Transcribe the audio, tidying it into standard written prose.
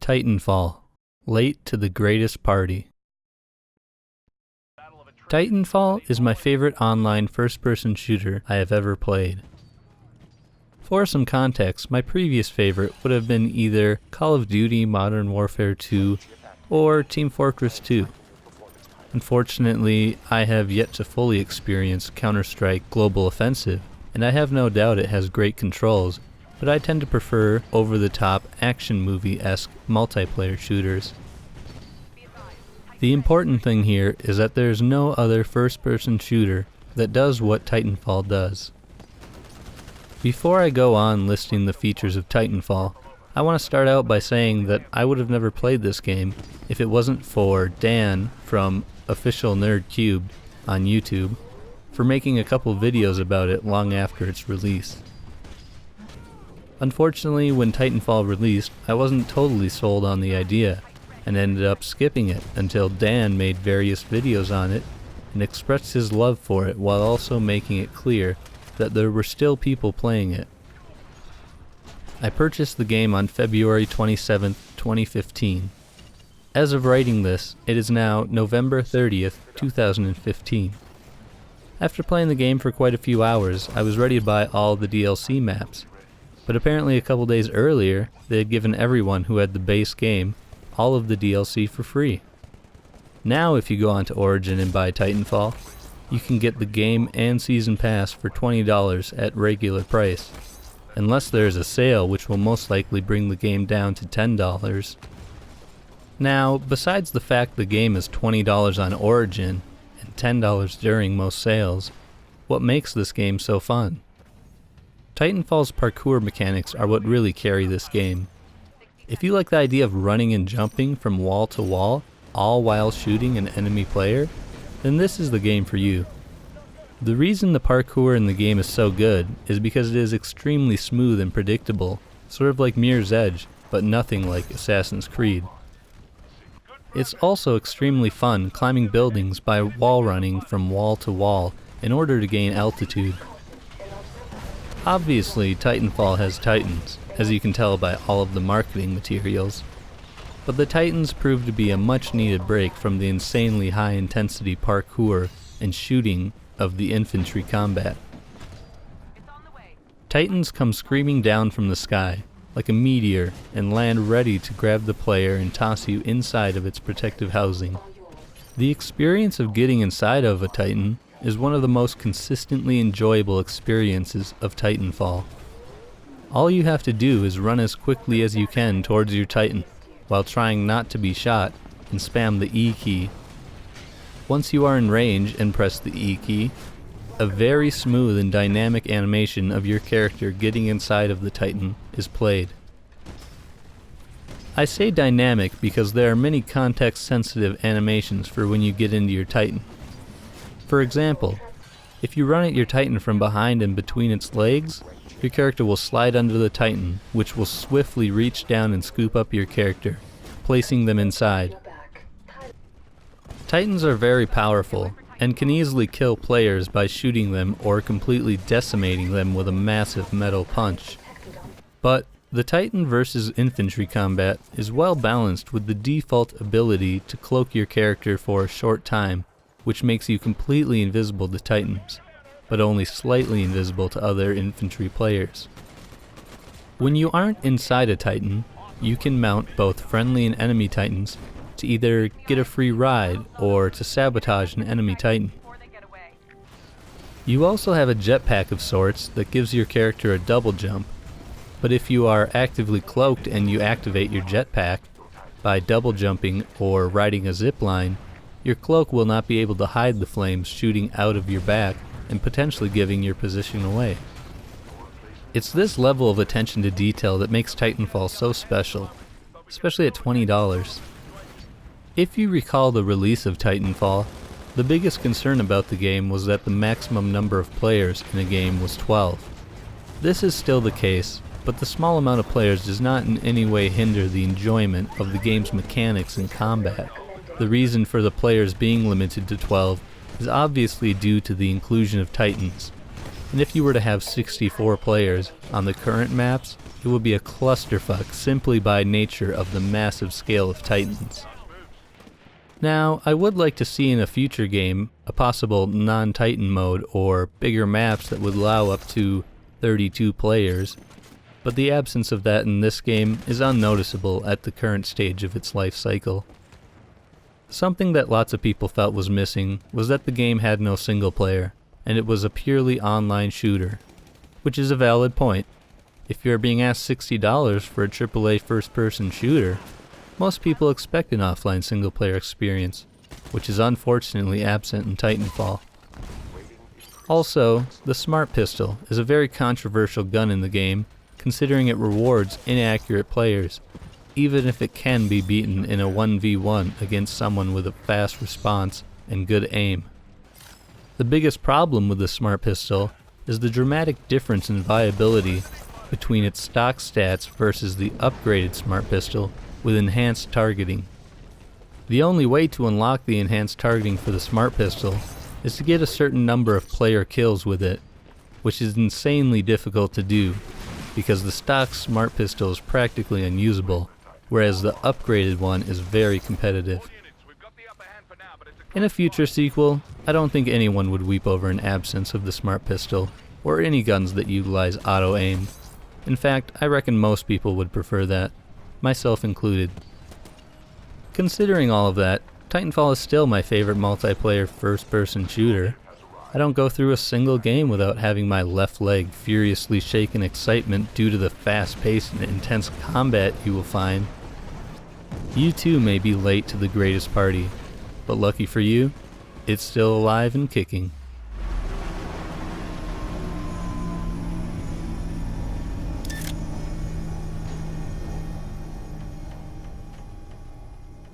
Titanfall. Late to the greatest party. Titanfall is my favorite online first-person shooter I have ever played. For some context, my previous favorite would have been either Call of Duty Modern Warfare 2 or Team Fortress 2. Unfortunately, I have yet to fully experience Counter-Strike Global Offensive, and I have no doubt it has great controls, but I tend to prefer over-the-top action movie-esque multiplayer shooters. The important thing here is that there is no other first-person shooter that does what Titanfall does. Before I go on listing the features of Titanfall, I want to start out by saying that I would have never played this game if it wasn't for Dan from Official Nerd Cubed on YouTube for making a couple videos about it long after its release. Unfortunately, when Titanfall released, I wasn't totally sold on the idea, and ended up skipping it until Dan made various videos on it and expressed his love for it while also making it clear that there were still people playing it. I purchased the game on February 27th, 2015. As of writing this, it is now November 30th, 2015. After playing the game for quite a few hours, I was ready to buy all the DLC maps, but apparently a couple days earlier, they had given everyone who had the base game all of the DLC for free. Now if you go onto Origin and buy Titanfall, you can get the game and season pass for $20 at regular price, unless there is a sale which will most likely bring the game down to $10. Now, besides the fact the game is $20 on Origin and $10 during most sales, what makes this game so fun? Titanfall's parkour mechanics are what really carry this game. If you like the idea of running and jumping from wall to wall, all while shooting an enemy player, then this is the game for you. The reason the parkour in the game is so good is because it is extremely smooth and predictable, sort of like Mirror's Edge, but nothing like Assassin's Creed. It's also extremely fun climbing buildings by wall running from wall to wall in order to gain altitude. Obviously, Titanfall has Titans, as you can tell by all of the marketing materials, but the Titans proved to be a much needed break from the insanely high intensity parkour and shooting of the infantry combat. Titans come screaming down from the sky, like a meteor, and land ready to grab the player and toss you inside of its protective housing. The experience of getting inside of a Titan is one of the most consistently enjoyable experiences of Titanfall. All you have to do is run as quickly as you can towards your Titan, while trying not to be shot, and spam the E key. Once you are in range and press the E key, a very smooth and dynamic animation of your character getting inside of the Titan is played. I say dynamic because there are many context-sensitive animations for when you get into your Titan. For example, if you run at your Titan from behind and between its legs, your character will slide under the Titan, which will swiftly reach down and scoop up your character, placing them inside. Titans are very powerful, and can easily kill players by shooting them or completely decimating them with a massive metal punch. But the Titan versus infantry combat is well balanced with the default ability to cloak your character for a short time, which makes you completely invisible to Titans, but only slightly invisible to other infantry players. When you aren't inside a Titan, you can mount both friendly and enemy Titans to either get a free ride or to sabotage an enemy Titan. You also have a jetpack of sorts that gives your character a double jump, but if you are actively cloaked and you activate your jetpack by double jumping or riding a zipline, your cloak will not be able to hide the flames shooting out of your back and potentially giving your position away. It's this level of attention to detail that makes Titanfall so special, especially at $20. If you recall the release of Titanfall, the biggest concern about the game was that the maximum number of players in a game was 12. This is still the case, but the small amount of players does not in any way hinder the enjoyment of the game's mechanics and combat. The reason for the players being limited to 12 is obviously due to the inclusion of Titans. and if you were to have 64 players on the current maps, it would be a clusterfuck simply by nature of the massive scale of Titans. Now, I would like to see in a future game a possible non-Titan mode or bigger maps that would allow up to 32 players, but the absence of that in this game is unnoticeable at the current stage of its life cycle. Something that lots of people felt was missing was that the game had no single player, and it was a purely online shooter, which is a valid point. If you're being asked $60 for a AAA first-person shooter, most people expect an offline single-player experience, which is unfortunately absent in Titanfall. Also, the Smart Pistol is a very controversial gun in the game, considering it rewards inaccurate players, even if it can be beaten in a 1v1 against someone with a fast response and good aim. The biggest problem with the Smart Pistol is the dramatic difference in viability between its stock stats versus the upgraded Smart Pistol with enhanced targeting. The only way to unlock the enhanced targeting for the Smart Pistol is to get a certain number of player kills with it, which is insanely difficult to do because the stock Smart Pistol is practically unusable, whereas the upgraded one is very competitive. In a future sequel, I don't think anyone would weep over an absence of the Smart Pistol, or any guns that utilize auto-aim. In fact, I reckon most people would prefer that, myself included. Considering all of that, Titanfall is still my favorite multiplayer first-person shooter. I don't go through a single game without having my left leg furiously shake in excitement due to the fast-paced and intense combat you will find. You too may be late to the greatest party, but lucky for you, it's still alive and kicking.